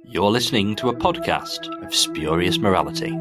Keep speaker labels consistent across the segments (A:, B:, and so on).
A: You're listening to a podcast of spurious morality.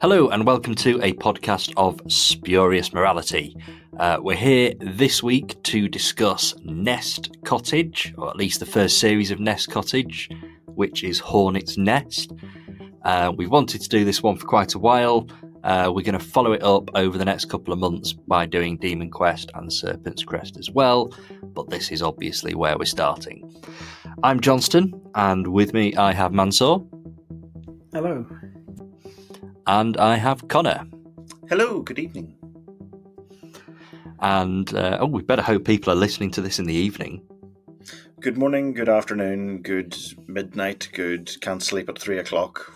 A: Hello and welcome to a podcast of spurious morality. We're here this week to discuss Nest Cottage, or at least the first series of Nest Cottage, which is Hornets Nest. We've wanted to do this one for quite a while. We're going to follow it up over the next couple of months by doing Demon Quest and Serpents Crest as well, but this is obviously where we're starting. I'm Johnstone, and with me I have Mansoor.
B: Hello.
A: And I have Connor.
C: Hello, good evening.
A: And, we better hope people are listening to this in the evening.
C: Good morning, good afternoon, good midnight, good can't sleep at 3 o'clock.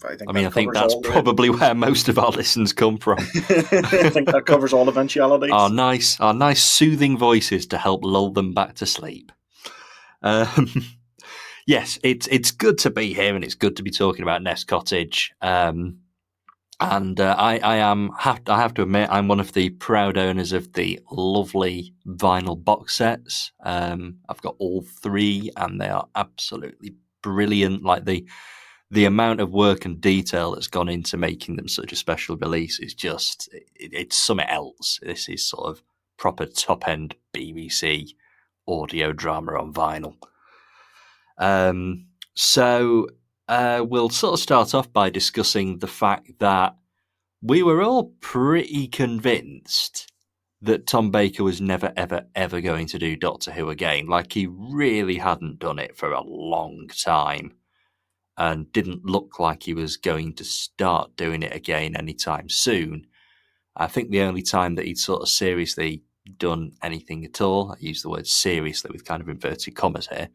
A: I think that's probably where most of our listens come from.
C: I think that covers all eventualities.
A: Our nice soothing voices to help lull them back to sleep. Yes, it's good to be here and it's good to be talking about Nest Cottage. I have to admit, I'm one of the proud owners of the lovely vinyl box sets. I've got all three and they are absolutely brilliant. Like the amount of work and detail that's gone into making them such a special release is just, it's something else. This is sort of proper top-end BBC audio drama on vinyl. So we'll sort of start off by discussing the fact that we were all pretty convinced that Tom Baker was never, ever, ever going to do Doctor Who again. Like, he really hadn't done it for a long time and didn't look like he was going to start doing it again anytime soon. I think the only time that he'd sort of seriously done anything at all, I use the word seriously with kind of inverted commas here,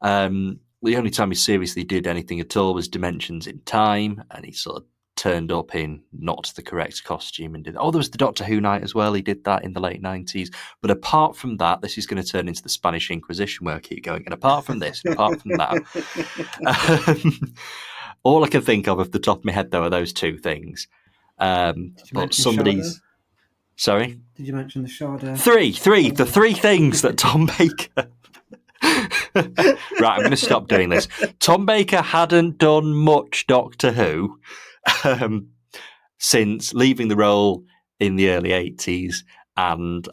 A: the only time he seriously did anything at all was Dimensions in Time, and he sort of turned up in not the correct costume and did. Oh, there was the Doctor Who night as well. He did that in the late 90s. But apart from that, this is going to turn into the Spanish Inquisition where I keep going. And apart from this, and apart from that, all I can think of the top of my head, though, are those two things. But somebody's.
B: Sharda?
A: Sorry?
B: Did you mention the Sharda?
A: The three things that Tom Baker. Right, I'm going to stop doing this. Tom Baker hadn't done much Doctor Who since leaving the role in the early 80s and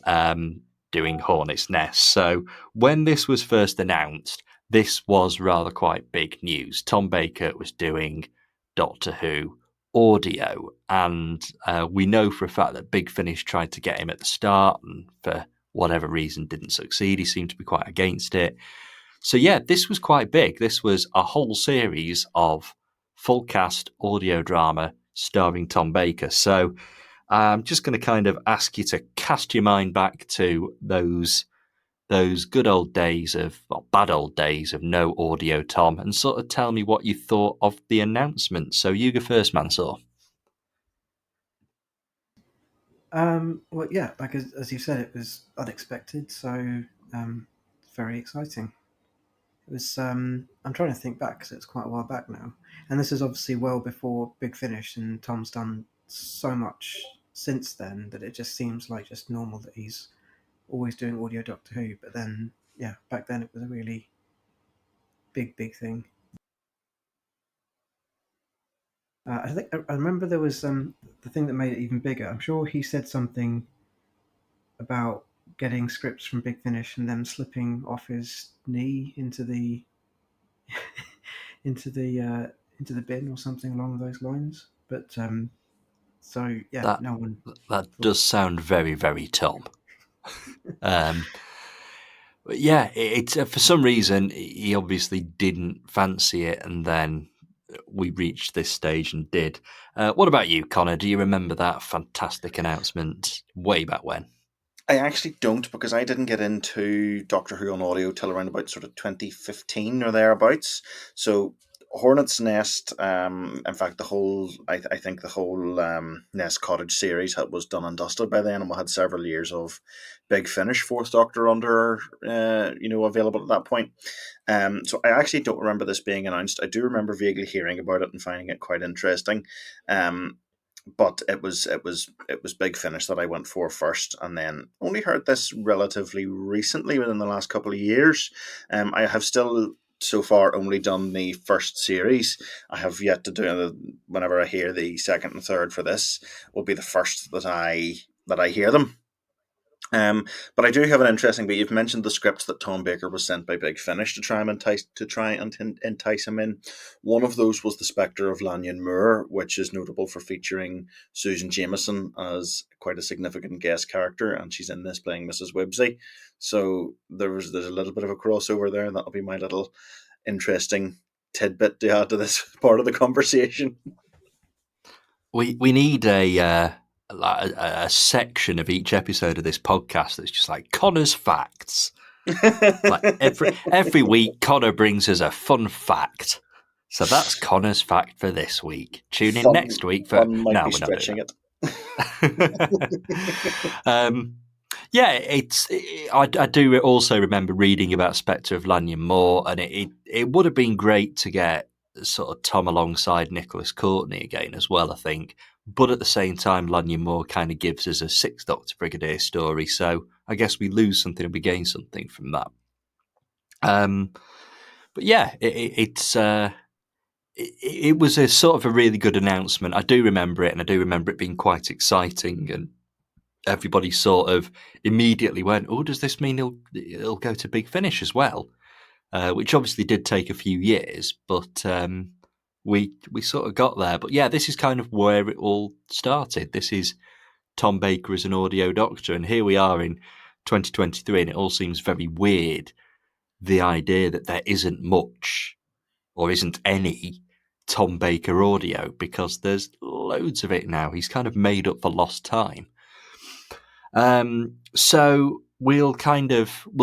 A: doing Hornets Nest. So when this was first announced, this was rather quite big news. Tom Baker was doing Doctor Who audio, and we know for a fact that Big Finish tried to get him at the start and for whatever reason didn't succeed. He seemed to be quite against it. So yeah, this was quite big. This was a whole series of full cast audio drama starring Tom Baker. So I'm just going to kind of ask you to cast your mind back to those good old days bad old days of no audio Tom, and sort of tell me what you thought of the announcement. So you go first, Mansoor.
B: Well, yeah, like as you said, it was unexpected, so very exciting. It was. I'm trying to think back because it's quite a while back now, and this is obviously well before Big Finish, and Tom's done so much since then that it just seems like just normal that he's always doing audio Doctor Who. But then, yeah, back then it was a really big thing. I remember there was the thing that made it even bigger. I'm sure he said something about getting scripts from Big Finish and them slipping off his knee into the into the bin or something along those lines. But so yeah,
A: That
B: no one.
A: does sound very, very Tom. But yeah, it's for some reason he obviously didn't fancy it, and then we reached this stage and did. What about you, Connor? Do you remember that fantastic announcement way back when?
C: I actually don't, because I didn't get into Doctor Who on audio till around about sort of 2015 or thereabouts. So Hornets Nest, in fact, I think the whole Nest Cottage series was done and dusted by then, and we had several years of Big Finish Fourth Doctor under, available at that point. So I actually don't remember this being announced. I do remember vaguely hearing about it and finding it quite interesting. But it was Big Finish that I went for first, and then only heard this relatively recently within the last couple of years. I have still so far only done the first series. I have yet to do. Whenever I hear the second and third for this, will be the first that I hear them. But I do have an interesting bit. You've mentioned the scripts that Tom Baker was sent by Big Finish to try and entice him in. One of those was The Spectre of Lanyon Moor, which is notable for featuring Susan Jameson as quite a significant guest character, and she's in this playing Mrs. Wibsey. So there's a little bit of a crossover there, and that'll be my little interesting tidbit to add to this part of the conversation.
A: We need a section of each episode of this podcast that's just like Connor's facts. Like every week, Connor brings us a fun fact. So that's Connor's fact for this week. Tune in next week for.
C: Fun might
A: No,
C: be
A: we're not
C: stretching
A: doing
C: it.
A: that. Yeah, I do also remember reading about Spectre of Lanyon Moor, and it would have been great to get sort of Tom alongside Nicholas Courtney again as well, I think. But at the same time, Lanyon Moor kind of gives us a Sixth Doctor Brigadier story, so I guess we lose something and we gain something from that. But yeah, it was a sort of a really good announcement. I do remember it, and I do remember it being quite exciting, and everybody sort of immediately went, "Oh, does this mean he'll go to Big Finish as well?" Which obviously did take a few years, but we sort of got there. But yeah, this is kind of where it all started. This is Tom Baker as an audio doctor, and here we are in 2023, and it all seems very weird. The idea that there isn't much or isn't any Tom Baker audio, because there's loads of it now. He's kind of made up for lost time. So we'll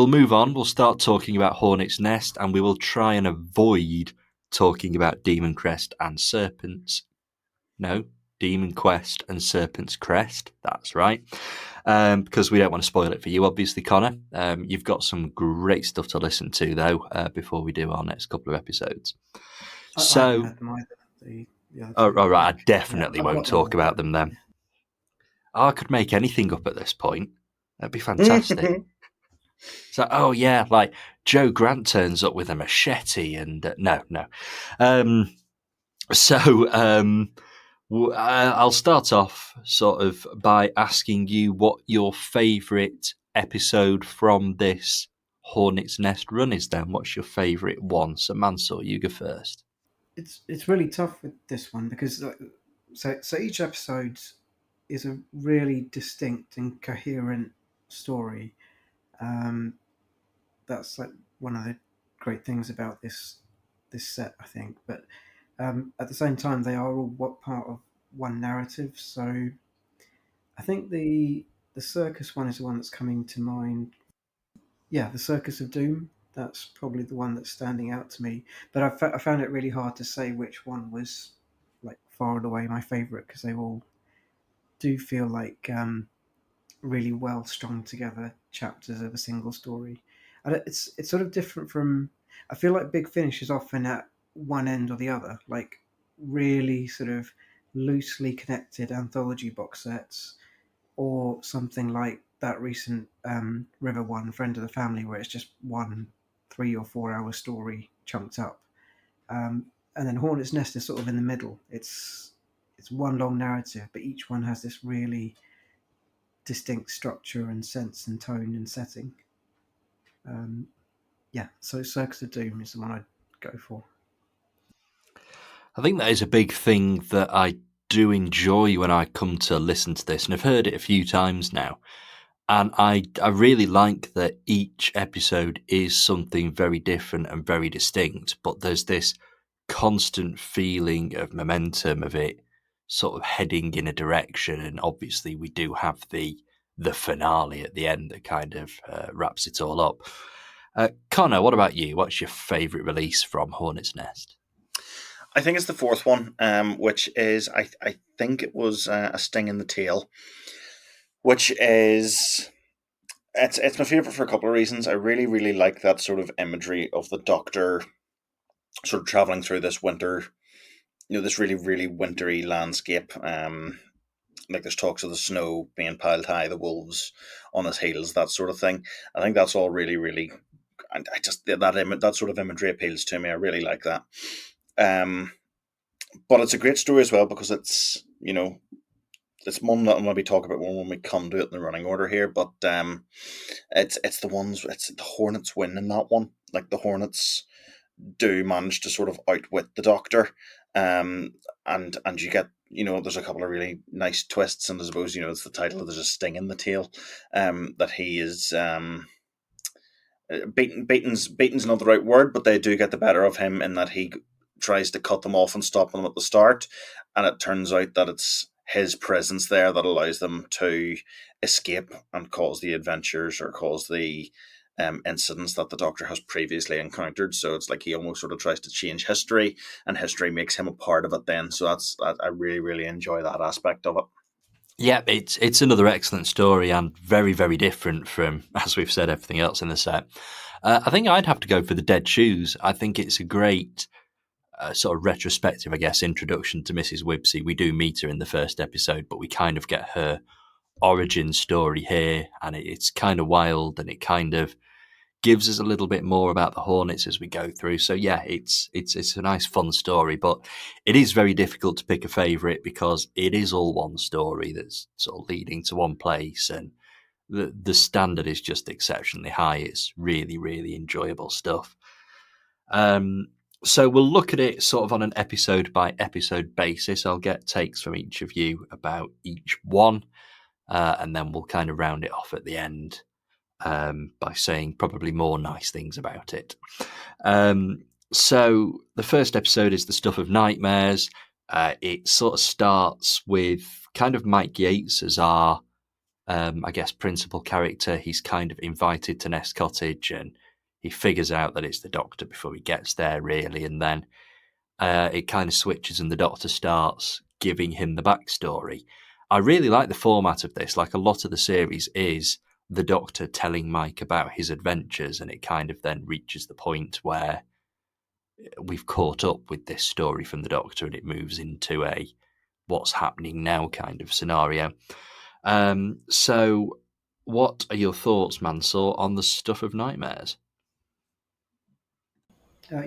A: move on. We'll start talking about Hornets Nest, and we will try and avoid talking about Demon Crest and Serpents. No, Demon Quest and Serpents Crest. That's right. Because we don't want to spoil it for you, obviously, Connor. You've got some great stuff to listen to, though, before we do our next couple of episodes.
B: I haven't had them either. The other two.
A: All right, I definitely
B: Yeah,
A: won't talk about them then. I could make anything up at this point. That'd be fantastic. So, oh yeah, like Joe Grant turns up with a machete, and no. I'll start off sort of by asking you what your favourite episode from this Hornets Nest run is. Then, what's your favourite one? So, Mansoor, you go first.
B: It's really tough with this one because so each episode is a really distinct and coherent story. That's like one of the great things about this set, I think. But at the same time, they are all what part of one narrative. So I think the circus one is the one that's coming to mind. Yeah, the Circus of Doom. That's probably the one that's standing out to me. But I found it really hard to say which one was like far and away my favourite because they all do feel like really well strung together chapters of a single story. And it's sort of different from. I feel like Big Finish is often at one end or the other, like really sort of loosely connected anthology box sets, or something like that recent River One, Friend of the Family, where it's just one 3 or 4 hour story chunked up. And then Hornet's Nest is sort of in the middle. It's one long narrative, but each one has this really distinct structure and sense and tone and setting. So Circus of Doom is the one I'd go for.
A: I think that is a big thing that I do enjoy when I come to listen to this, and I've heard it a few times now. And I really like that each episode is something very different and very distinct, but there's this constant feeling of momentum of it sort of heading in a direction. And obviously, we do have the finale at the end that kind of wraps it all up. Connor, what about you? What's your favourite release from Hornets Nest?
C: I think it's the fourth one, which is I think it was a sting in the tail, which is it's my favorite for a couple of reasons. I really like that sort of imagery of the Doctor sort of traveling through this winter, this really wintry landscape. Like there's talks of the snow being piled high, the wolves on his heels, that sort of thing. I think that's all really, and I just that sort of imagery appeals to me. I really like that. But it's a great story as well because it's it's one that I'll maybe talk about when we come to it in the running order here. But it's the Hornets win in that one. Like the Hornets do manage to sort of outwit the Doctor, and you get there's a couple of really nice twists, and I suppose it's the title. There's a sting in the tail, that he is beaten's not the right word, but they do get the better of him in that he tries to cut them off and stop them at the start, and it turns out that it's his presence there that allows them to escape and cause the adventures or cause the incidents that the Doctor has previously encountered. So it's like he almost sort of tries to change history, and history makes him a part of it then. So I really enjoy that aspect of it.
A: Yeah, it's another excellent story and very different from, as we've said, everything else in the set. I think I'd have to go for the Dead Shoes. I think it's a great sort of retrospective, I guess, introduction to Mrs. Wibsey. We do meet her in the first episode, but we kind of get her origin story here, and it's kind of wild, and it kind of gives us a little bit more about the Hornets as we go through. So yeah, it's a nice fun story, but it is very difficult to pick a favourite because it is all one story that's sort of leading to one place, and the standard is just exceptionally high. It's really enjoyable stuff. So we'll look at it sort of on an episode by episode basis. I'll get takes from each of you about each one, and then we'll kind of round it off at the end by saying probably more nice things about it. So the first episode is The Stuff of Nightmares. It sort of starts with kind of Mike Yates as our, I guess, principal character. He's kind of invited to Nest Cottage, and he figures out that it's the Doctor before he gets there, really. And then it kind of switches, and the Doctor starts giving him the backstory. I really like the format of this. Like a lot of the series is the Doctor telling Mike about his adventures, and it kind of then reaches the point where we've caught up with this story from the Doctor, and it moves into a what's happening now kind of scenario. So what are your thoughts, Mansoor, on The Stuff of Nightmares?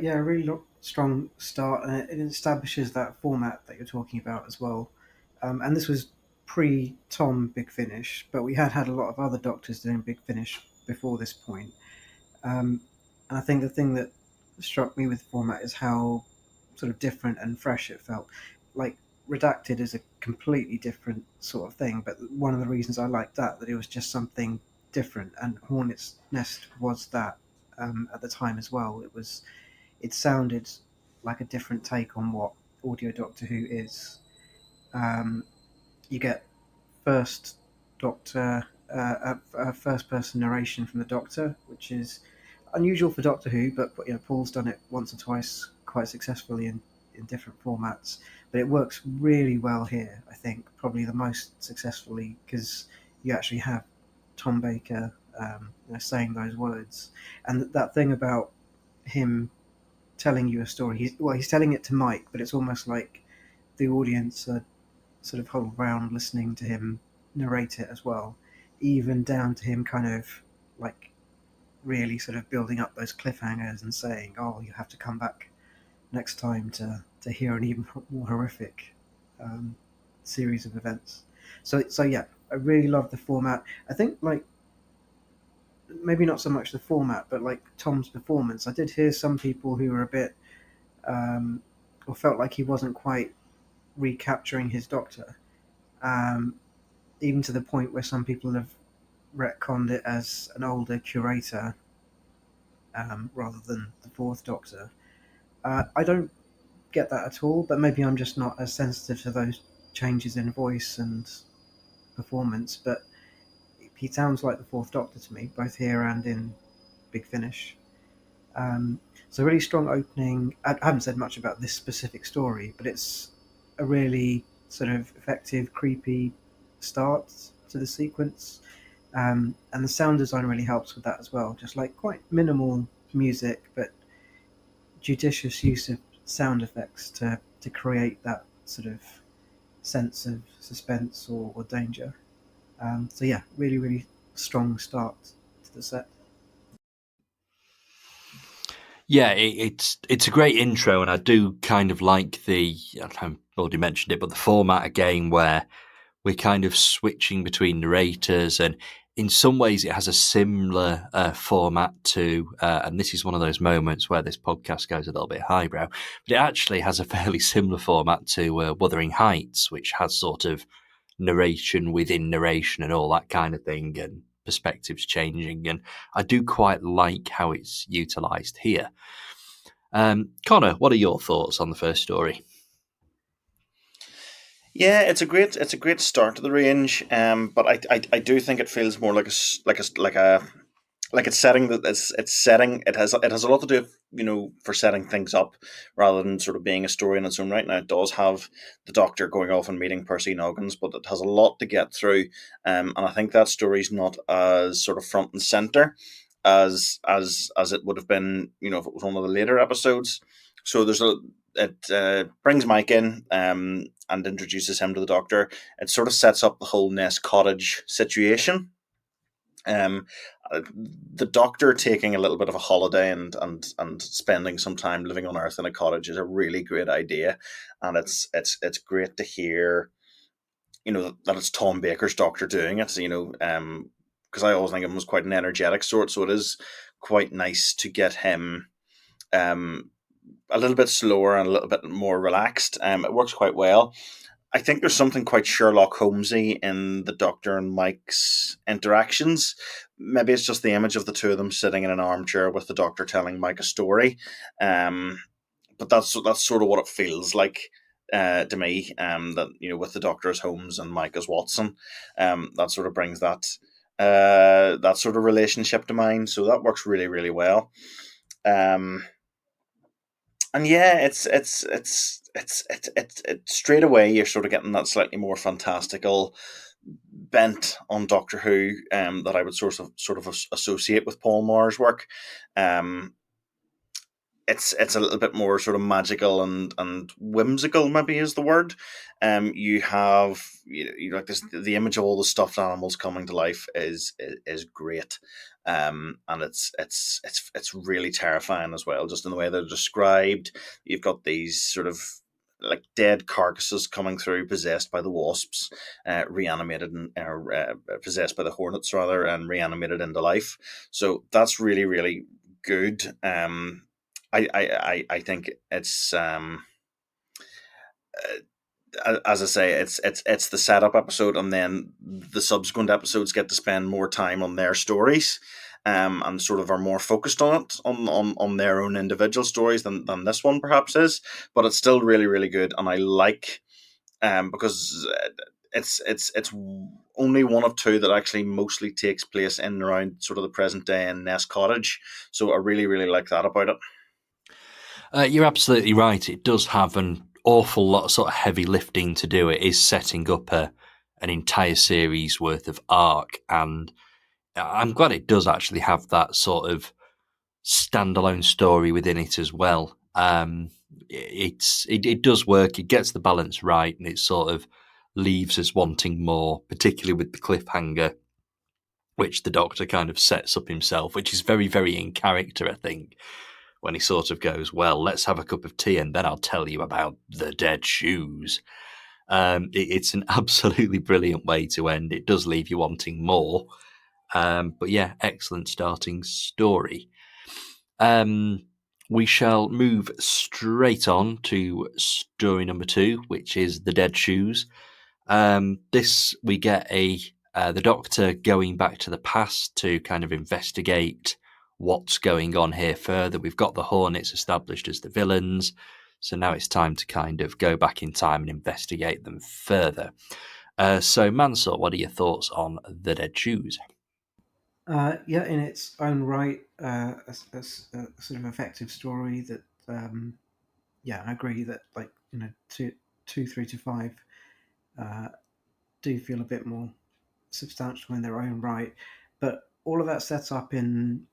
B: Yeah, a really strong start, and it establishes that format that you're talking about as well. And this was pre-Tom Big Finish, but we had a lot of other Doctors doing Big Finish before this point. And I think the thing that struck me with the format is how sort of different and fresh it felt. Like Redacted is a completely different sort of thing, but one of the reasons I liked that it was just something different, and Hornets Nest was that at the time as well. It sounded like a different take on what audio Doctor Who is. You get first Doctor, a first-person narration from the Doctor, which is unusual for Doctor Who, but Paul's done it once or twice quite successfully in different formats. But it works really well here, I think, probably the most successfully, because you actually have Tom Baker saying those words. And that thing about him telling you a story, he's telling it to Mike, but it's almost like the audience are sort of huddled around listening to him narrate it as well, even down to him kind of like really sort of building up those cliffhangers and saying, "Oh, you have to come back next time to hear an even more horrific series of events." So yeah, I really love the format. I think like maybe not so much the format, but like Tom's performance. I did hear some people who were a bit or felt like he wasn't quite recapturing his Doctor, even to the point where some people have retconned it as an older curator rather than the Fourth Doctor. I don't get that at all, but maybe I'm just not as sensitive to those changes in voice and performance. But he sounds like the Fourth Doctor to me, both here and in Big Finish. So really strong opening. I haven't said much about this specific story, but it's a really sort of effective, creepy start to the sequence. And the sound design really helps with that as well. Just like quite minimal music, but judicious use of sound effects to create that sort of sense of suspense or danger. So yeah, really, really strong start to the set.
A: Yeah, it's a great intro, and I do kind of like I've already mentioned it, but the format again where we're kind of switching between narrators, and in some ways it has a similar format to, and this is one of those moments where this podcast goes a little bit highbrow, but it actually has a fairly similar format to Wuthering Heights, which has sort of narration within narration and all that kind of thing, and perspectives changing, and I do quite like how it's utilised here. Connor, what are your thoughts on the first story?
C: Yeah, it's a great start to the range. But I do think it feels more like like it's setting that it's setting it has a lot to do with, for setting things up rather than sort of being a story in its own right. Now it does have the Doctor going off and meeting Percy Noggins, but it has a lot to get through. And I think that story's not as sort of front and center as it would have been, if it was one of the later episodes. So it brings Mike in and introduces him to the Doctor. It sort of sets up the whole Nest Cottage situation. Um, the Doctor taking a little bit of a holiday and spending some time living on Earth in a cottage is a really great idea, and it's great to hear, that it's Tom Baker's Doctor doing it. Because I always think of him as quite an energetic sort, so it is quite nice to get him a little bit slower and a little bit more relaxed. It works quite well. I think there's something quite Sherlock Holmesy in the Doctor and Mike's interactions. Maybe it's just the image of the two of them sitting in an armchair with the Doctor telling Mike a story. But that's sort of what it feels like to me. That with the Doctor as Holmes and Mike as Watson, that sort of brings that sort of relationship to mind. So that works really, really well. And yeah, it's straight away you're sort of getting that slightly more fantastical bent on Doctor Who that I would sort of associate with Paul Maher's work. Um, it's a little bit more sort of magical and whimsical, maybe is the word. You have like this, the image of all the stuffed animals coming to life is great. And it's really terrifying as well, just in the way they're described. You've got these sort of like dead carcasses coming through, possessed by the wasps, reanimated and possessed by the hornets rather, and reanimated into life. So that's really, really good. I think it's as I say, it's the setup episode, and then the subsequent episodes get to spend more time on their stories, and sort of are more focused on it on their own individual stories than this one perhaps is. But it's still really, really good, and I like because it's only one of two that actually mostly takes place in and around sort of the present day in Nest Cottage. So I really, really like that about it.
A: You're absolutely right. It does have an awful lot of sort of heavy lifting to do. It is setting up an entire series worth of arc, and I'm glad it does actually have that sort of standalone story within it as well. It does work. It gets the balance right, and it sort of leaves us wanting more, particularly with the cliffhanger, which the Doctor kind of sets up himself, which is very, very in character, I think, when he sort of goes, well, let's have a cup of tea and then I'll tell you about the dead shoes. It's an absolutely brilliant way to end. It does leave you wanting more. But yeah, excellent starting story. we shall move straight on to story number 2, which is The Dead Shoes. This, we get the Doctor going back to the past to kind of investigate what's going on here further. We've got the Hornets established as the villains, so now it's time to kind of go back in time and investigate them further. So, Mansoor, what are your thoughts on The Dead Shoes?
B: Yeah, in its own right, a sort of effective story that, yeah, I agree that, like, two, 3 to 5 do feel a bit more substantial in their own right, but all of that sets up in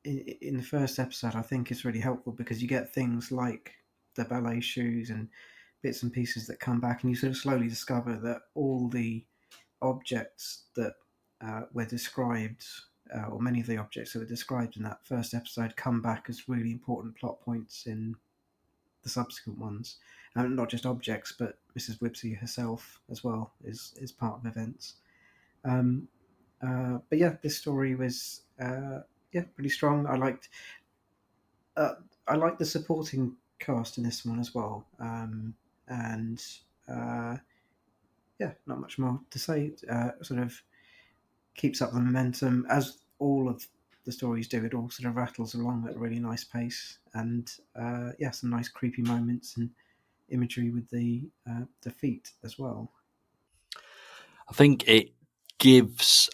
B: the first episode, I think, is really helpful because you get things like the ballet shoes and bits and pieces that come back, and you sort of slowly discover that all the objects that were described, or many of the objects that were described in that first episode, come back as really important plot points in the subsequent ones. Not just objects, but Mrs. Wibsey herself as well is part of events. But yeah, this story was pretty strong. Uh, I liked the supporting cast in this one as well, and yeah, not much more to say. Sort of keeps up the momentum as all of the stories do. It all sort of rattles along at a really nice pace, and yeah, some nice creepy moments and imagery with the feet as well.
A: I think it gives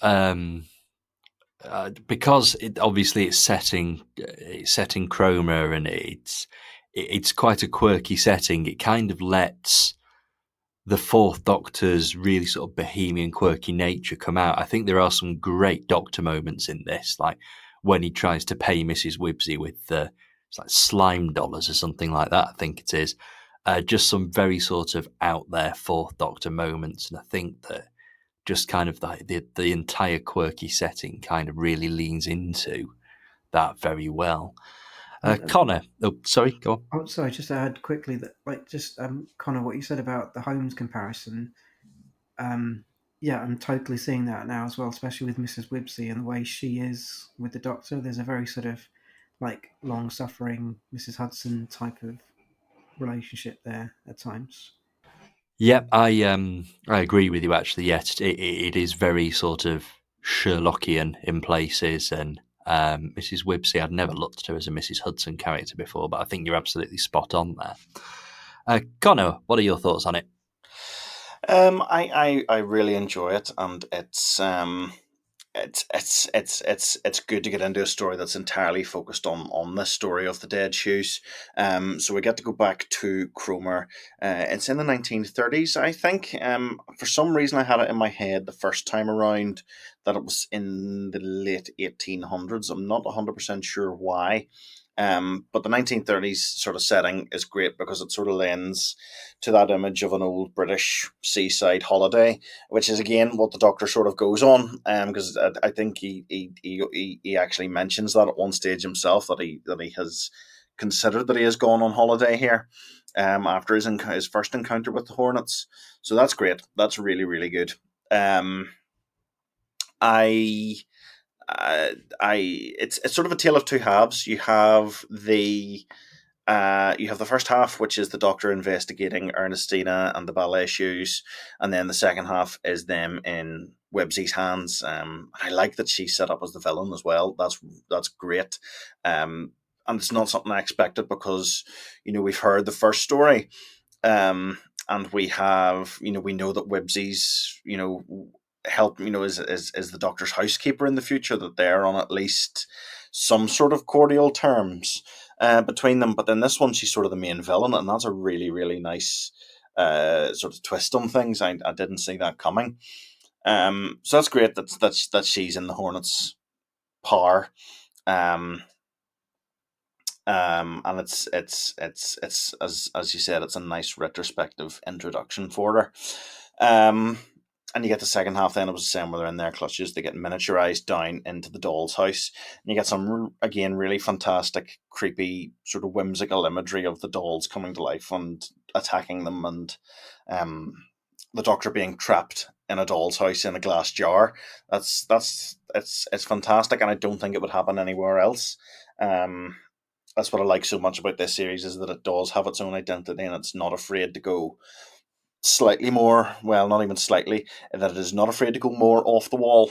A: because it's setting Chroma, and it's quite a quirky setting. It kind of lets the Fourth Doctor's really sort of bohemian, quirky nature come out. I think there are some great Doctor moments in this, like when he tries to pay Mrs. Wibsey with it's like slime dollars or something like that. I think it is. Just some very sort of out there Fourth Doctor moments, and I think that just kind of the entire quirky setting kind of really leans into that very well. Connor, sorry, go on.
B: Oh, sorry, just to add quickly that, like, just Connor, what you said about the Holmes comparison. Yeah, I'm totally seeing that now as well, especially with Mrs. Wibsey and the way she is with the Doctor. There's a very sort of like long-suffering Mrs. Hudson type of relationship there at times.
A: Yeah, I agree with you actually. Yes, it is very sort of Sherlockian in places, and Mrs. Wibsey, I'd never looked at her as a Mrs. Hudson character before, but I think you're absolutely spot on there. Connor, what are your thoughts on it?
C: I really enjoy it, and it's good to get into a story that's entirely focused on this story of the Dead Shoes. So we get to go back to Cromer. It's in the 1930s, I think. For some reason, I had it in my head the first time around that it was in the late 1800s. I'm not 100% sure why. But the 1930s sort of setting is great because it sort of lends to that image of an old British seaside holiday, which is again what the Doctor sort of goes on. Because I think he actually mentions that at one stage himself, that he has considered that he has gone on holiday here. After his first encounter with the Hornets, so that's great. That's really really good. I it's sort of a tale of two halves. You have the first half, which is the Doctor investigating Ernestina and the ballet shoes, and then the second half is them in Websey's hands. I like that she's set up as the villain as well. That's great, and it's not something I expected because we've heard the first story, and we know that Websey's help is the Doctor's housekeeper in the future, that they're on at least some sort of cordial terms between them. But then this one, she's sort of the main villain, and that's a really really nice sort of twist on things. I didn't see that coming. So that's great that she's in the Hornets' power. And it's as you said, it's a nice retrospective introduction for her. And you get the second half, then it was the same where they're in their clutches. They get miniaturized down into the doll's house. And you get some, again, really fantastic, creepy, sort of whimsical imagery of the dolls coming to life and attacking them, and the Doctor being trapped in a doll's house in a glass jar. It's fantastic, and I don't think it would happen anywhere else. that's what I like so much about this series, is that it does have its own identity and it's not afraid to go slightly more, well, not even slightly, that it is not afraid to go more off the wall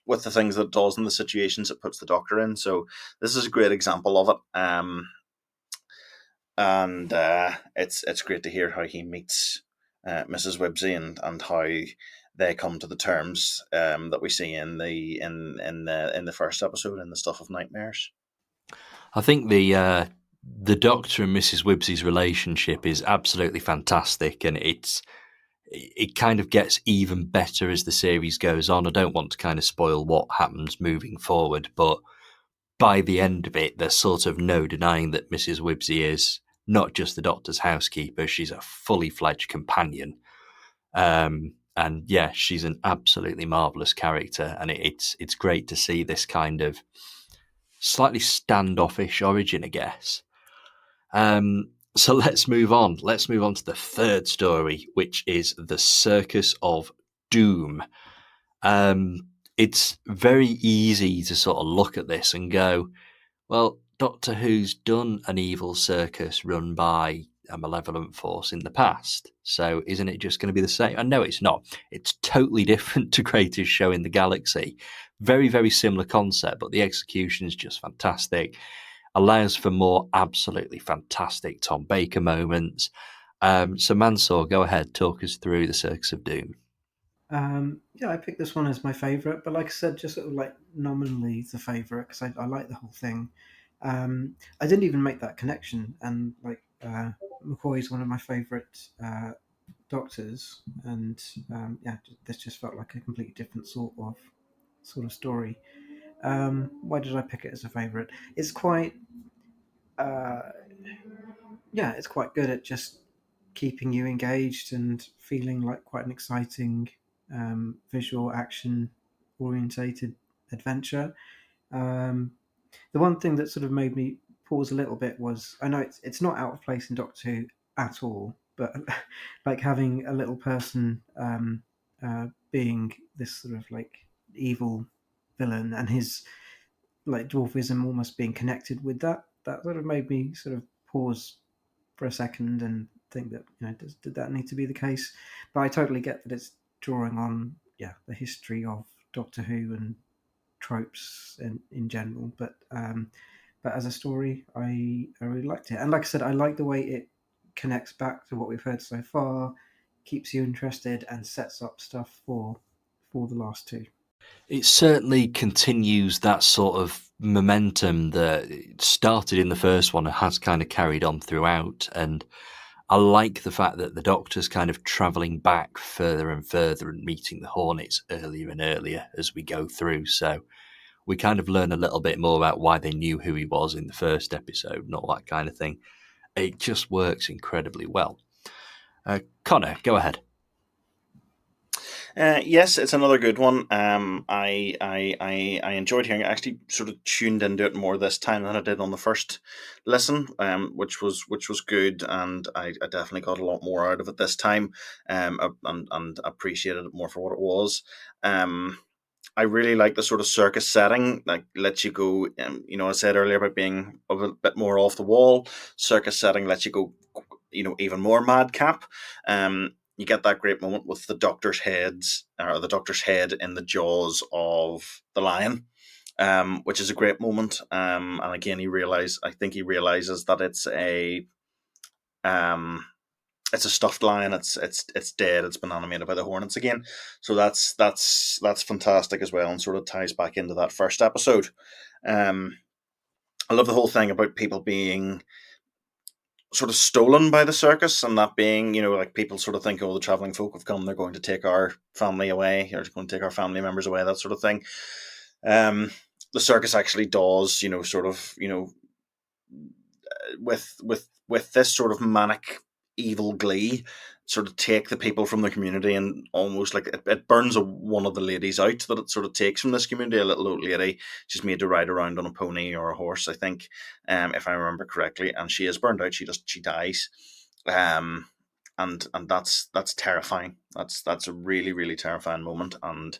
C: with the things that it does and the situations it puts the Doctor in. So this is a great example of it. And it's great to hear how he meets Mrs. Wibsey, and how they come to the terms that we see in the first episode, in the Stuff of Nightmares.
A: I think the Doctor and Mrs. Wibsey's relationship is absolutely fantastic, and it kind of gets even better as the series goes on. I don't want to kind of spoil what happens moving forward, but by the end of it, there's sort of no denying that Mrs. Wibsey is not just the Doctor's housekeeper, she's a fully fledged companion. And yeah, she's an absolutely marvellous character, and it's great to see this kind of slightly standoffish origin, I guess. So let's move on. Let's move on to the third story, which is The Circus of Doom. It's very easy to sort of look at this and go, well, Doctor Who's done an evil circus run by a malevolent force in the past, so isn't it just going to be the same? And no, it's not. It's totally different to Greatest Show in the Galaxy. Very, very similar concept, but the execution is just fantastic. Allows for more absolutely fantastic Tom Baker moments. So Mansoor, go ahead, talk us through The Circus of Doom.
B: Yeah, I picked this one as my favourite, but like I said, just sort of like nominally the favourite, because I like the whole thing. I didn't even make that connection, and like McCoy's one of my favourite doctors, and yeah, this just felt like a completely different sort of story. Why did I pick it as a favourite? It's quite, uh, yeah, it's quite good at just keeping you engaged and feeling like quite an exciting visual action orientated adventure. Um, the one thing that sort of made me pause a little bit was, I know it's not out of place in Doctor Who at all, but like having a little person being this sort of like evil villain, and his like dwarfism almost being connected with that sort of made me sort of pause for a second and think that, did that need to be the case? But I totally get that it's drawing on, yeah, the history of Doctor Who and tropes in general. But as a story, I really liked it, and like I said, I like the way it connects back to what we've heard so far, keeps you interested, and sets up stuff for the last two.
A: It certainly continues that sort of momentum that started in the first one and has kind of carried on throughout. And I like the fact that the Doctor's kind of travelling back further and further and meeting the Hornets earlier and earlier as we go through. So we kind of learn a little bit more about why they knew who he was in the first episode and all that kind of thing. It just works incredibly well. Connor, go ahead.
C: Yes, it's another good one. I enjoyed hearing it. I actually sort of tuned into it more this time than I did on the first listen, which was good, and I definitely got a lot more out of it this time, and appreciated it more for what it was. I really like the sort of circus setting, like lets you go. I said earlier about being a bit more off the wall. Circus setting lets you go, even more madcap. You get that great moment with the Doctor's the Doctor's head in the jaws of the lion, which is a great moment. And again, I think he realizes that um, it's a stuffed lion. It's dead. It's been animated by the Hornets again. So that's fantastic as well, and sort of ties back into that first episode. Um, I love the whole thing about people being sort of stolen by the circus, and that being, like people sort of think, oh, the traveling folk have come, they're going to take our family away, or going to take our family members away, that sort of thing. The circus actually does, sort of, with this sort of manic evil glee, sort of take the people from the community, and almost like it burns one of the ladies out that it sort of takes from this community, a little old lady. She's made to ride around on a pony or a horse, I think, if I remember correctly, and she is burned out. She dies. And that's terrifying. That's a really, really terrifying moment. And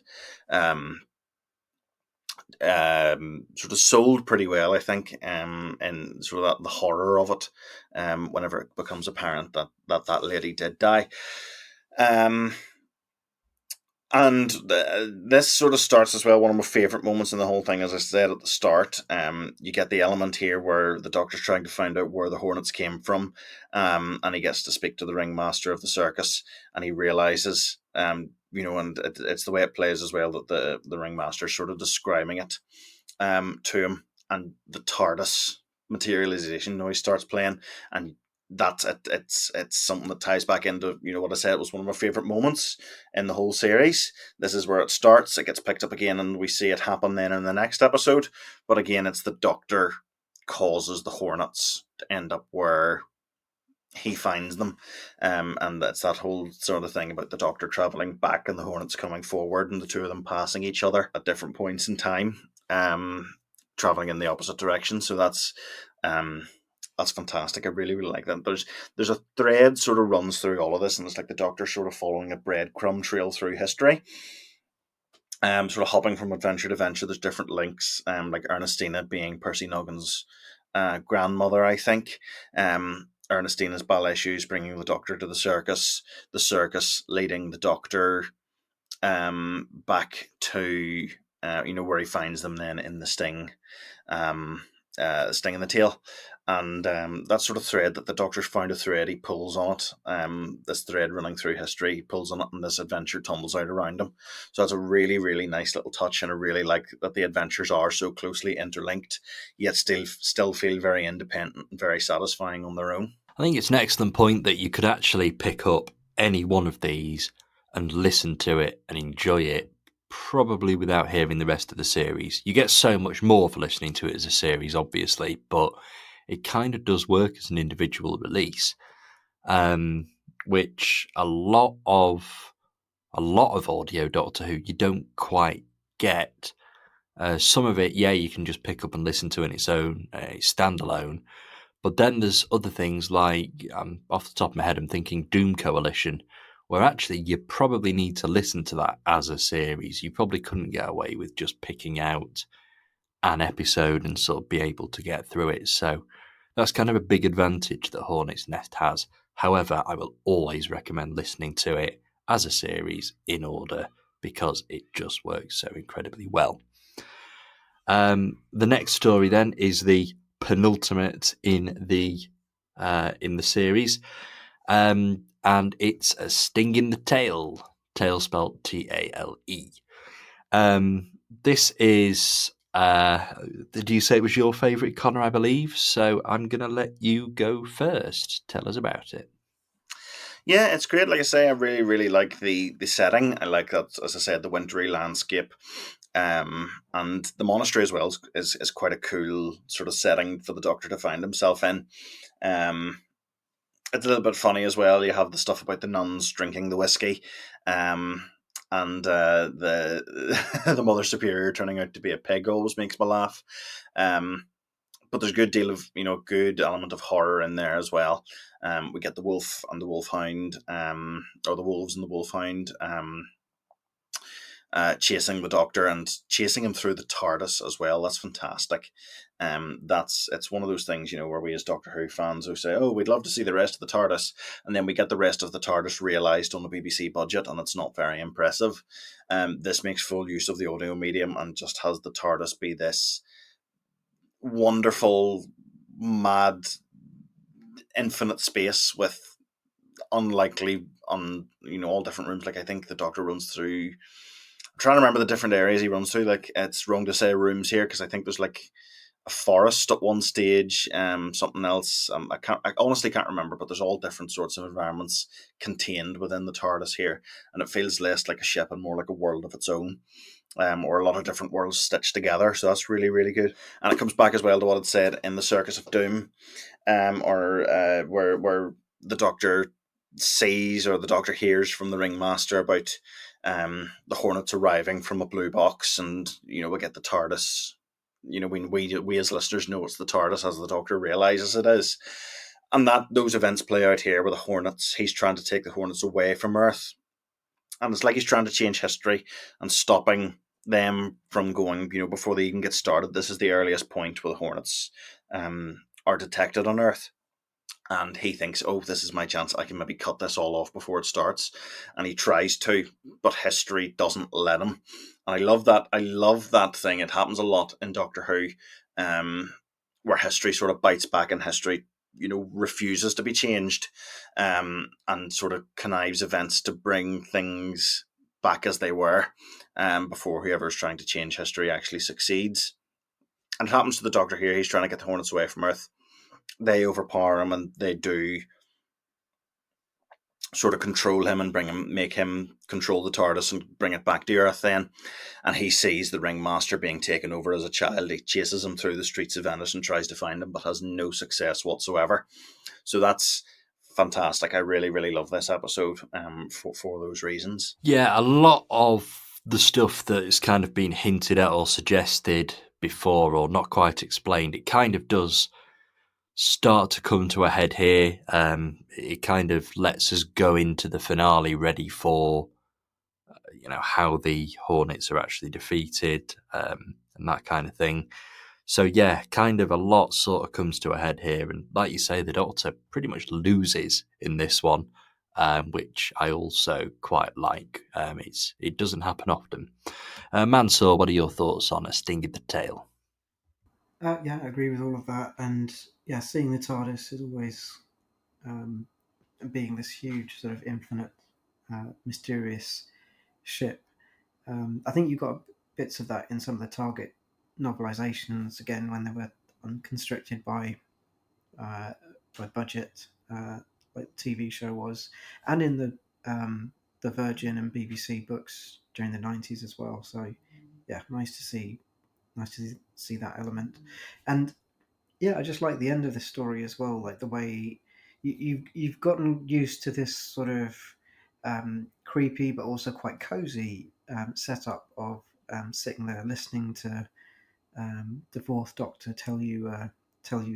C: sort of sold pretty well, I think, and sort of the horror of it, whenever it becomes apparent that lady did die. And this sort of starts as well. One of my favourite moments in the whole thing, as I said at the start, you get the element here where the Doctor's trying to find out where the Hornets came from, and he gets to speak to the ringmaster of the circus, and he realizes, and it's the way it plays as well, that the ringmaster is sort of describing it to him, and the TARDIS materialization noise starts playing, and that's it. It's something that ties back into what I said. It was one of my favorite moments in the whole series. This is where it starts. It gets picked up again, and we see it happen then in the next episode. But again, it's the Doctor causes the Hornets to end up where he finds them, and that's that whole sort of thing about the Doctor traveling back and the Hornets coming forward, and the two of them passing each other at different points in time, traveling in the opposite direction. So that's fantastic. I really, really like that. There's a thread sort of runs through all of this, and it's like the Doctor sort of following a breadcrumb trail through history. Sort of hopping from adventure to adventure. There's different links, like Ernestina being Percy Nuggin's grandmother, I think. Ernestina's ballet shoes bringing the Doctor to the circus leading the Doctor back to where he finds them then in the sting, sting in the tail. And that sort of thread that the Doctor's found a thread, he pulls on it. This thread running through history, he pulls on it, and this adventure tumbles out around him. So that's a really, really nice little touch, and I really like that the adventures are so closely interlinked, yet still feel very independent and very satisfying on their own.
A: I think it's an excellent point that you could actually pick up any one of these and listen to it and enjoy it, probably without hearing the rest of the series. You get so much more for listening to it as a series, obviously, but it kind of does work as an individual release, which a lot of audio Doctor Who you don't quite get. Some of it, you can just pick up and listen to in its own standalone. But then there's other things like, off the top of my head, I'm thinking Doom Coalition, where actually you probably need to listen to that as a series. You probably couldn't get away with just picking out an episode and sort of be able to get through it. So that's kind of a big advantage that Hornets Nest has. However, I will always recommend listening to it as a series in order, because it just works so incredibly well. The next story then is the penultimate in the series, and it's a Sting in the Tail spelled Tale. This is did you say it was your favourite, Connor? I believe so. I'm gonna let you go first. Tell us about it.
C: Yeah, it's great. Like I say, I really, really like the setting. I like that, as I said, the wintry landscape. And the monastery as well is quite a cool sort of setting for the Doctor to find himself in. It's a little bit funny as well. You have the stuff about the nuns drinking the whiskey, and the the Mother Superior turning out to be a pig always makes me laugh. But there's a good deal of good element of horror in there as well. We get the wolf and the wolfhound, or the wolves and the wolfhound. Chasing the Doctor and chasing him through the TARDIS as well. That's fantastic. It's one of those things, where we as Doctor Who fans who say, "Oh, we'd love to see the rest of the TARDIS," and then we get the rest of the TARDIS realised on the BBC budget, and it's not very impressive. This makes full use of the audio medium and just has the TARDIS be this wonderful, mad, infinite space with unlikely, all different rooms. Like I think the Doctor runs through. I'm trying to remember the different areas he runs through. Like, it's wrong to say rooms here because I think there's like a forest at one stage, something else. I honestly can't remember, but there's all different sorts of environments contained within the TARDIS here, and it feels less like a ship and more like a world of its own, or a lot of different worlds stitched together. So that's really, really good, and it comes back as well to what it said in the Circus of Doom, where the Doctor sees, or the Doctor hears from the ringmaster about the Hornets arriving from a blue box, and we get the TARDIS. We as listeners know it's the TARDIS, as the Doctor realizes it is, and that those events play out here with the Hornets. He's trying to take the Hornets away from Earth, and it's like he's trying to change history and stopping them from going, before they even get started. This is the earliest point where the Hornets are detected on Earth. And he thinks, oh, this is my chance. I can maybe cut this all off before it starts. And he tries to, but history doesn't let him. And I love that. I love that thing. It happens a lot in Doctor Who, where history sort of bites back, and history, refuses to be changed, and sort of connives events to bring things back as they were, before whoever's trying to change history actually succeeds. And it happens to the Doctor here. He's trying to get the Hornets away from Earth. They overpower him, and they do sort of control him and make him control the TARDIS and bring it back to Earth then. And he sees the Ringmaster being taken over as a child. He chases him through the streets of Venice and tries to find him, but has no success whatsoever. So that's fantastic. I really, really love this episode, for those reasons.
A: Yeah, a lot of the stuff that has kind of been hinted at or suggested before, or not quite explained, it kind of does start to come to a head here. It kind of lets us go into the finale ready for how the Hornets are actually defeated, and that kind of thing. So yeah, kind of a lot sort of comes to a head here, and like you say, the Doctor pretty much loses in this one, which I also quite like. It doesn't happen often. Mansoor, what are your thoughts on A Sting in the Tail?
B: Yeah, I agree with all of that. And yeah, seeing the TARDIS is always being this huge, sort of infinite, mysterious ship. I think you got bits of that in some of the Target novelizations, again, when they were constricted by budget, like the TV show was, and in the Virgin and BBC books during the 90s as well. So yeah, nice to see that element. And yeah, I just like the end of the story as well, like the way you've gotten used to this sort of creepy but also quite cozy setup of sitting there listening to the Fourth Doctor tell you a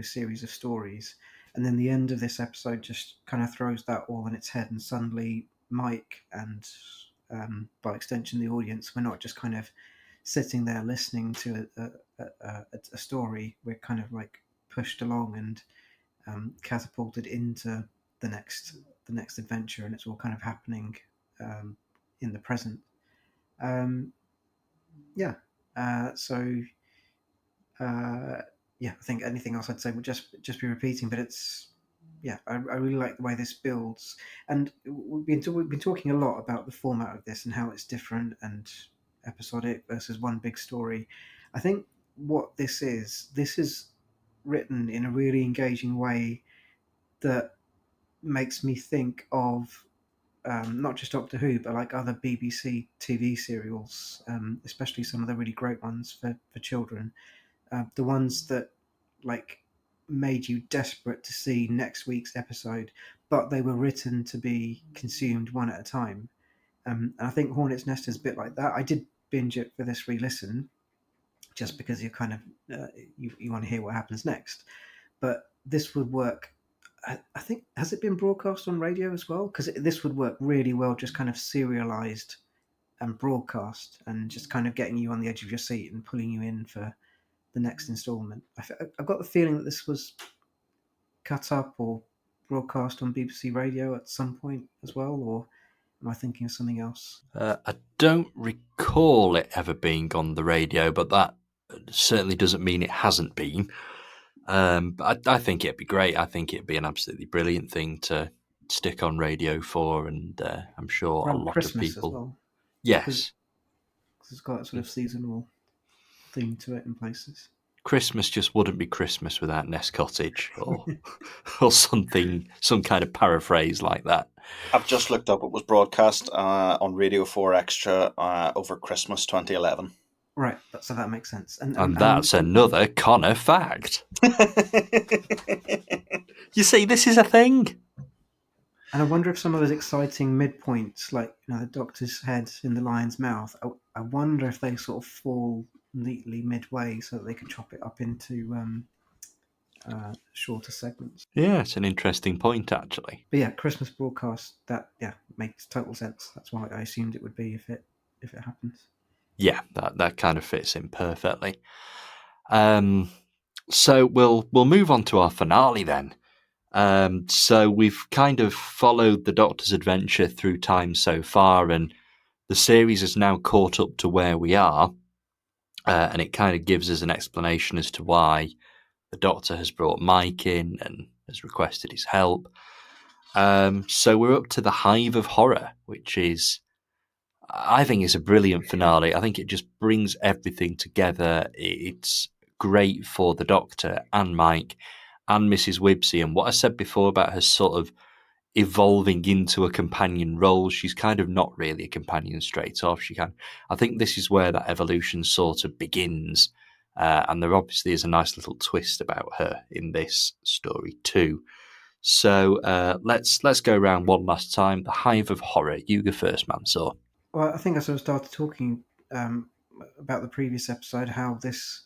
B: series of stories, and then the end of this episode just kind of throws that all on its head, and suddenly Mike and by extension the audience, we're not just kind of sitting there listening to a story. We're kind of like pushed along and catapulted into the next adventure, and it's all kind of happening in the present. Yeah. So yeah, I think anything else I'd say would just be repeating. But it's I really like the way this builds, and we've been talking a lot about the format of this and how it's different and episodic versus one big story. I think what this is written in a really engaging way that makes me think of not just Doctor Who, but like other BBC TV serials, especially some of the really great ones for children, the ones that like made you desperate to see next week's episode, but they were written to be consumed one at a time. And I think Hornets Nest is a bit like that. I did binge it for this re-listen, just because you kind of you want to hear what happens next. But this would work. I think, has it been broadcast on radio as well? Because this would work really well, just kind of serialized and broadcast, and just kind of getting you on the edge of your seat and pulling you in for the next installment. I've got the feeling that this was cut up or broadcast on BBC Radio at some point as well, or am I thinking of something else?
A: I don't recall it ever being on the radio, but that certainly doesn't mean it hasn't been. But I think it'd be great. I think it'd be an absolutely brilliant thing to stick on radio for, and I'm sure
B: Around
A: a lot
B: Christmas
A: of people.
B: as well.
A: Yes.
B: Because it's got a sort of seasonal theme to it in places.
A: Christmas just wouldn't be Christmas without Nest Cottage or or something, some kind of paraphrase like that.
C: I've just looked up. It was broadcast on Radio 4 Extra over Christmas 2011.
B: Right, so that makes sense.
A: And that's another Connor fact. You see, this is a thing.
B: And I wonder if some of those exciting midpoints, like the Doctor's head in the lion's mouth, I wonder if they sort of fall neatly midway so that they could chop it up into shorter segments.
A: Yeah, it's an interesting point, actually.
B: But yeah, Christmas broadcast, that makes total sense. That's why I assumed it would be if it happens.
A: Yeah, that kind of fits in perfectly. So we'll move on to our finale then. So we've kind of followed the Doctor's adventure through time so far, and the series has now caught up to where we are, and it kind of gives us an explanation as to why the Doctor has brought Mike in and has requested his help. So we're up to the Hive of Horror, which is, I think, is a brilliant finale. I think it just brings everything together. It's great for the Doctor and Mike and Mrs. Wibsey, and what I said before about her sort of evolving into a companion role. She's kind of not really a companion straight off. I think this is where that evolution sort of begins, and there obviously is a nice little twist about her in this story too. So let's go around one last time. The Hive of Horror. You go first, Mansoor.
B: Well, I think I sort of started talking about the previous episode, how this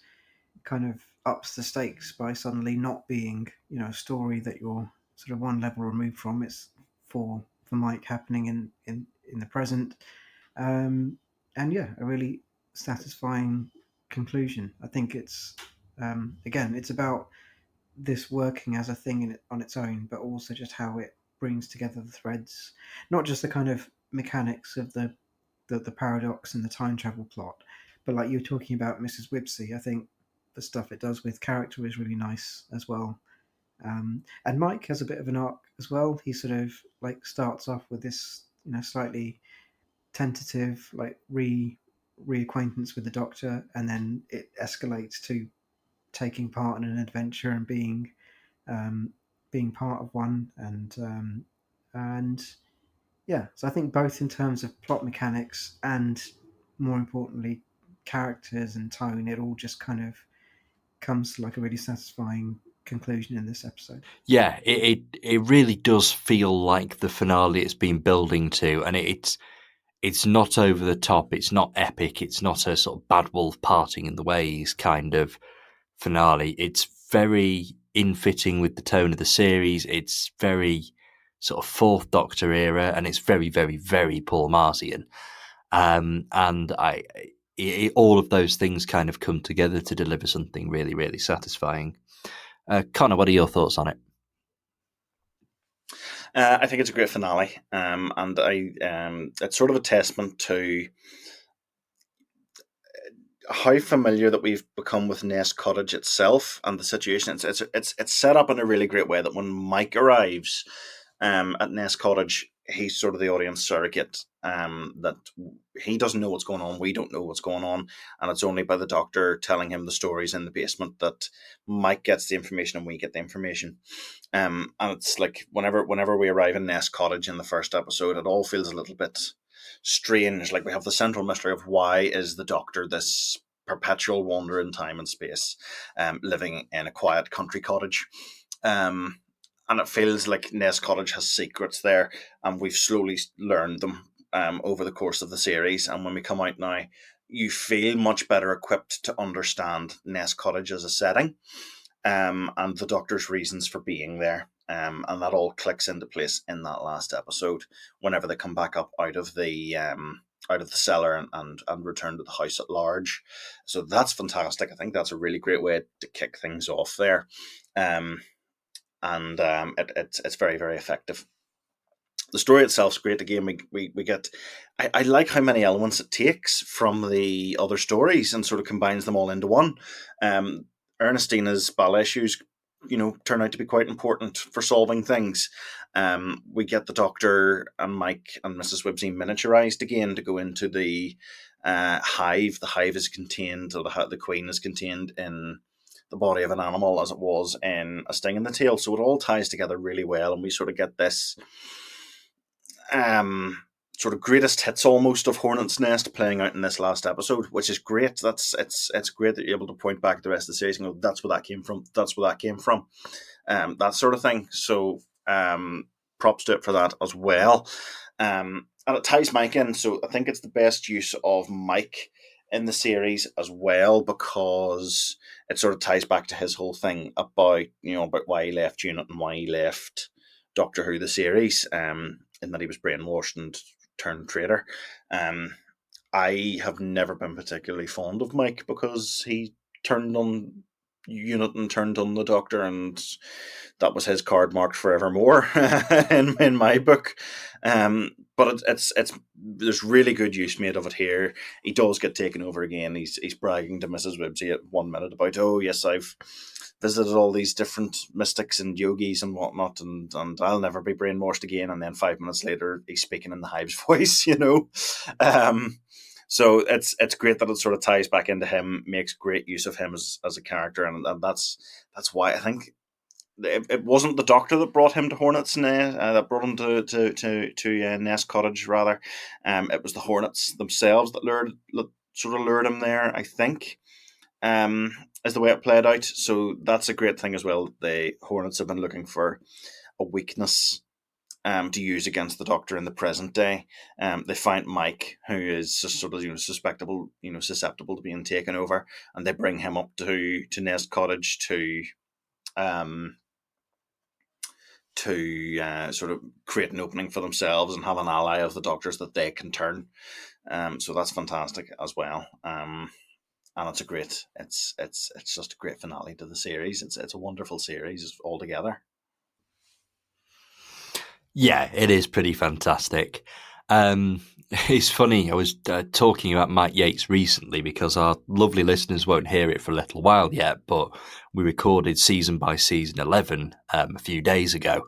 B: kind of ups the stakes by suddenly not being, a story that you're sort of one level removed from. It's for Mike happening in the present, and yeah, a really satisfying conclusion. I think it's again, it's about this working as a thing on its own, but also just how it brings together the threads, not just the kind of mechanics of the paradox and the time travel plot, but like you were talking about Mrs. Wibsey, I think the stuff it does with character is really nice as well. And Mike has a bit of an arc as well. He sort of like starts off with this, slightly tentative like reacquaintance with the Doctor, and then it escalates to taking part in an adventure and being part of one, and yeah. So I think both in terms of plot mechanics and more importantly characters and tone, it all just kind of comes to like a really satisfying conclusion in this episode.
A: Yeah, it really does feel like the finale it's been building to, and it's not over the top, it's not epic, it's not a sort of bad wolf parting in the ways kind of finale. It's very in fitting with the tone of the series. It's very sort of Fourth Doctor era, and it's very, very, very Paul Marcian. And all of those things kind of come together to deliver something really, really satisfying. Connor, what are your thoughts on it?
C: I think it's a great finale, and it's sort of a testament to how familiar that we've become with Nest Cottage itself and the situation. It's set up in a really great way that when Mike arrives at Nest Cottage, he's sort of the audience surrogate. That he doesn't know what's going on, we don't know what's going on, and it's only by the Doctor telling him the stories in the basement that Mike gets the information and we get the information. And it's like whenever we arrive in Nest Cottage in the first episode, it all feels a little bit strange. Like we have the central mystery of why is the Doctor this perpetual wander in time and space, living in a quiet country cottage. And it feels like Nest Cottage has secrets there, and we've slowly learned them over the course of the series. And when we come out now, you feel much better equipped to understand Nest Cottage as a setting, and the Doctor's reasons for being there. And that all clicks into place in that last episode whenever they come back up out of the cellar and return to the house at large. So that's fantastic. I think that's a really great way to kick things off there. It's very, very effective. The story itself's great. Again, we get. I like how many elements it takes from the other stories and sort of combines them all into one. Ernestina's bowel issues, turn out to be quite important for solving things. We get the Doctor and Mike and Mrs. Wibsey miniaturized again to go into the hive. The hive is contained, or the queen is contained in the body of an animal as it was in A Sting in the Tail. So it all ties together really well, and we sort of get this sort of greatest hits almost of Hornets Nest playing out in this last episode, which is great. It's great that you're able to point back to the rest of the series and go, that's where that came from, that's where that came from, that sort of thing. So props to it for that as well. And it ties Mike in, so I think it's the best use of Mike in the series as well, because it sort of ties back to his whole thing about why he left Unit and why he left Doctor Who the series, in that he was brainwashed and turned traitor. I have never been particularly fond of Mike because he turned on Unit and turned on the Doctor, and that was his card marked forevermore in my book. But it's there's really good use made of it here. He does get taken over again. He's bragging to Mrs. Wibsey at 1 minute about, oh yes, I've visited all these different mystics and yogis and whatnot, and I'll never be brainwashed again. And then 5 minutes later, he's speaking in the Hive's voice, you know. So it's great that it sort of ties back into him, makes great use of him as a character, and that's why I think it wasn't the Doctor that brought him to Hornets Nest, that brought him to Nest Cottage rather. It was the Hornets themselves that lured him there, I think. Is the way it played out. So that's a great thing as well. The Hornets have been looking for a weakness to use against the Doctor in the present day. They find Mike, who is just sort of susceptible to being taken over, and they bring him up to Nest Cottage to sort of create an opening for themselves and have an ally of the Doctor's that they can turn. So that's fantastic as well. And it's just a great finale to the series. It's a wonderful series altogether.
A: Yeah, it is pretty fantastic. It's funny, I was talking about Mike Yates recently because our lovely listeners won't hear it for a little while yet, but we recorded season by season 11 a few days ago,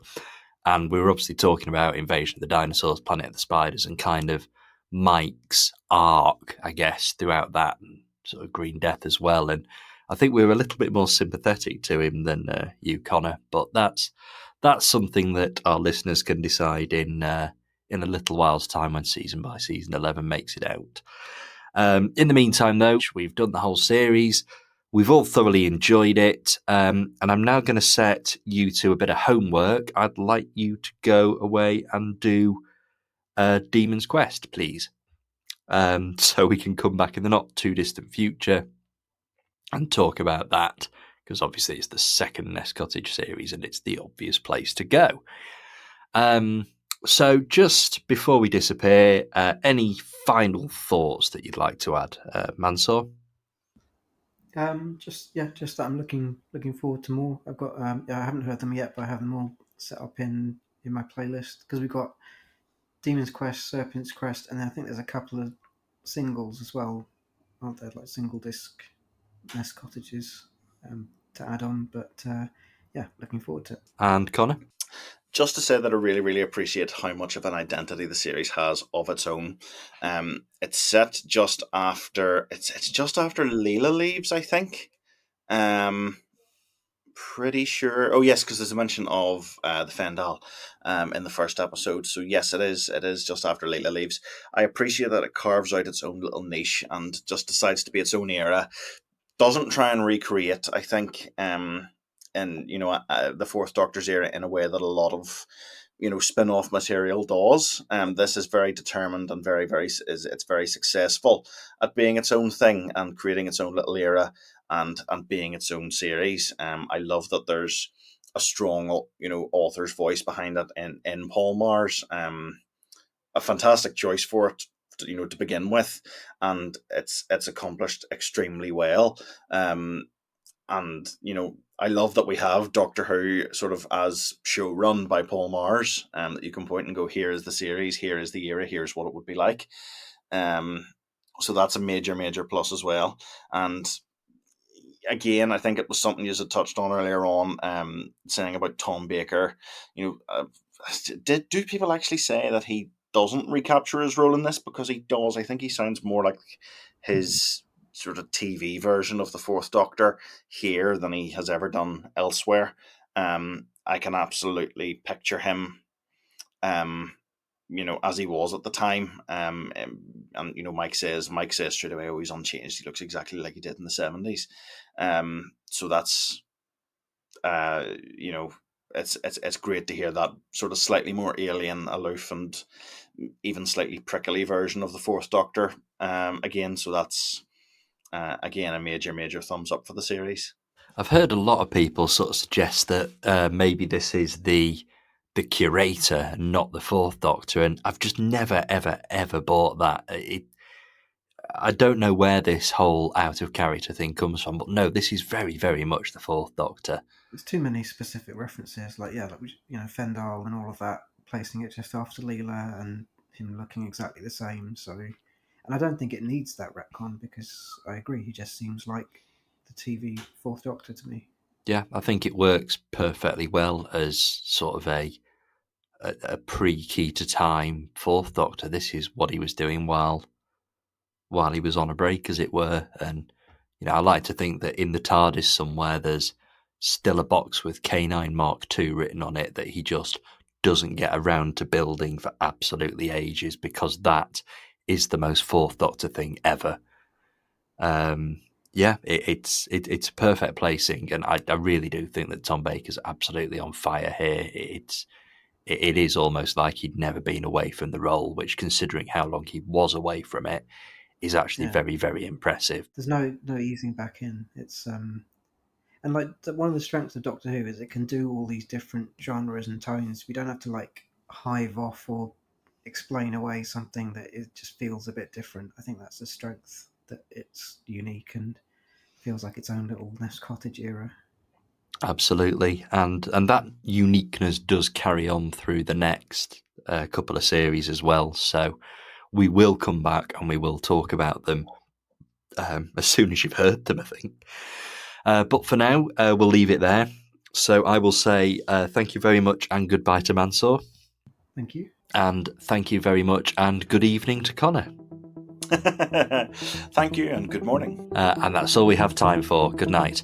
A: and we were obviously talking about Invasion of the Dinosaurs, Planet of the Spiders, and kind of Mike's arc, I guess, throughout that, and sort of Green Death as well, and I think we were a little bit more sympathetic to him than you, Connor, but that's something that our listeners can decide in a little while's time when season by season 11 makes it out. In the meantime, though, we've done the whole series. We've all thoroughly enjoyed it. And I'm now going to set you to a bit of homework. I'd like you to go away and do Demon's Quest, please. So we can come back in the not too distant future and talk about that, because obviously it's the second Nest Cottage series and it's the obvious place to go. So just before we disappear, any final thoughts that you'd like to add, Mansoor?
B: Just that I'm looking forward to more. I've got I haven't heard them yet, but I have them all set up in my playlist, because we've got Demon's Quest, Serpents, Crest, and then I think there's a couple of singles as well, aren't there? Like single disc Nest Cottages to add on, but looking forward to it.
A: And Connor?
C: Just to say that I really, really appreciate how much of an identity the series has of its own. It's set just after it's just after Leela leaves, I think. Pretty sure. Oh yes, because there's a mention of the Fendal in the first episode. So yes, it is. It is just after Leela leaves. I appreciate that it carves out its own little niche and just decides to be its own era. Doesn't try and recreate, I think, the Fourth Doctor's era in a way that a lot of spin-off material does. This is very determined and it's very successful at being its own thing and creating its own little era and being its own series. I love that there's a strong author's voice behind it in Paul Mars. A fantastic choice for it, to begin with, and it's accomplished extremely well. I love that we have Doctor Who sort of as show run by Paul Mars, that you can point and go, here is the series, here is the era, here's what it would be like. So that's a major, major plus as well. And again, I think it was something you had touched on earlier on, saying about Tom Baker. Do people actually say that he doesn't recapture his role in this? Because he does. I think he sounds more like his sort of TV version of the Fourth Doctor here than he has ever done elsewhere. I can absolutely picture him, as he was at the time. Mike says straight away, oh, he's unchanged. He looks exactly like he did in the 70s. So that's, it's great to hear that sort of slightly more alien, aloof, and even slightly prickly version of the Fourth Doctor again. So that's, again, a major, major thumbs up for the series.
A: I've heard a lot of people sort of suggest that maybe this is the curator and not the Fourth Doctor, and I've just never, ever, ever bought that. I don't know where this whole out of character thing comes from, but no, this is very, very much the Fourth Doctor.
B: There's too many specific references, like Fendal and all of that, placing it just after Leela and him looking exactly the same. So, and I don't think it needs that retcon because I agree, he just seems like the TV Fourth Doctor to me.
A: Yeah, I think it works perfectly well as sort of a pre-key to time Fourth Doctor. This is what he was doing while he was on a break, as it were. And I like to think that in the TARDIS somewhere there's still a box with K9 Mark II written on it that he just doesn't get around to building for absolutely ages, because that is the most Fourth Doctor thing ever. It's a perfect placing, and I really do think that Tom Baker's absolutely on fire here. It is almost like he'd never been away from the role, which, considering how long he was away from it, is actually very, very impressive.
B: There's no easing back in. It's and like one of the strengths of Doctor Who is it can do all these different genres and tones. We don't have to like hive off or explain away something that it just feels a bit different. I think that's a strength, that it's unique and feels like its own little Nest Cottage era.
A: Absolutely, and that uniqueness does carry on through the next couple of series as well. So we will come back and we will talk about them as soon as you've heard them, I think. But for now, we'll leave it there. So I will say thank you very much and goodbye to Mansoor.
B: Thank you.
A: And thank you very much and good evening to Connor.
C: Thank you and good morning.
A: And that's all we have time for. Good night.